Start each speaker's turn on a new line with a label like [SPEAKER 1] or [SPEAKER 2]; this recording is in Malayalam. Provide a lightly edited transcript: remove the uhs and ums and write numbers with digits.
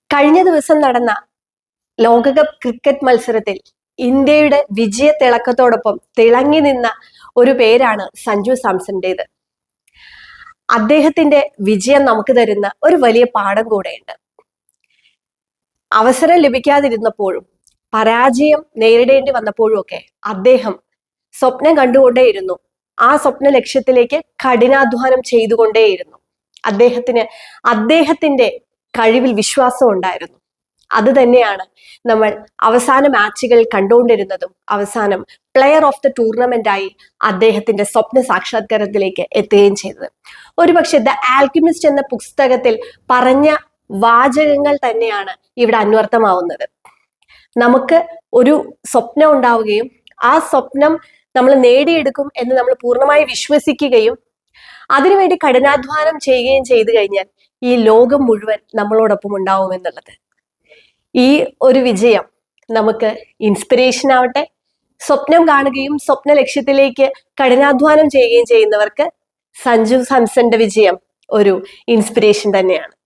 [SPEAKER 1] കഴിഞ്ഞ ദിവസം നടന്ന ലോകകപ്പ് ക്രിക്കറ്റ് മത്സരത്തിൽ ഇന്ത്യയുടെ വിജയത്തിളക്കത്തോടൊപ്പം തിളങ്ങി നിന്ന ഒരു പേരാണ് സഞ്ജു സാംസന്റേത്. അദ്ദേഹത്തിന്റെ വിജയം നമുക്ക് തരുന്ന ഒരു വലിയ പാഠം കൂടെയുണ്ട്. അവസരം ലഭിക്കാതിരുന്നപ്പോഴും പരാജയം നേരിടേണ്ടി വന്നപ്പോഴും ഒക്കെ അദ്ദേഹം സ്വപ്നം കണ്ടുകൊണ്ടേയിരുന്നു. ആ സ്വപ്ന ലക്ഷ്യത്തിലേക്ക് കഠിനാധ്വാനം ചെയ്തുകൊണ്ടേയിരുന്നു. അദ്ദേഹത്തിന്റെ കഴിവിൽ വിശ്വാസം ഉണ്ടായിരുന്നു. അത് തന്നെയാണ് നമ്മൾ അവസാന മാച്ചുകൾ കണ്ടുകൊണ്ടിരുന്നതും അവസാനം പ്ലെയർ ഓഫ് ദ ടൂർണമെന്റ് ആയി അദ്ദേഹത്തിന്റെ സ്വപ്ന സാക്ഷാത്കാരത്തിലേക്ക് എത്തുകയും ചെയ്തത്. ഒരുപക്ഷെ ദ ആൽക്കിമിസ്റ്റ് എന്ന പുസ്തകത്തിൽ പറഞ്ഞ വാചകങ്ങൾ തന്നെയാണ് ഇവിടെ അന്വർത്ഥമാവുന്നത്. നമുക്ക് ഒരു സ്വപ്നം ഉണ്ടാവുകയും ആ സ്വപ്നം നമ്മൾ നേടിയെടുക്കും എന്ന് നമ്മൾ പൂർണ്ണമായി വിശ്വസിക്കുകയും അതിനുവേണ്ടി കഠിനാധ്വാനം ചെയ്യുകയും ചെയ്തു കഴിഞ്ഞാൽ ഈ ലോകം മുഴുവൻ നമ്മളോടൊപ്പം ഉണ്ടാവും എന്നുള്ളത്. ഈ ഒരു വിജയം നമുക്ക് ഇൻസ്പിറേഷൻ ആവട്ടെ. സ്വപ്നം കാണുകയും സ്വപ്ന ലക്ഷ്യത്തിലേക്ക് കഠിനാധ്വാനം ചെയ്യുകയും ചെയ്യുന്നവർക്ക് സഞ്ജു സാംസന്റെ വിജയം ഒരു ഇൻസ്പിറേഷൻ തന്നെയാണ്.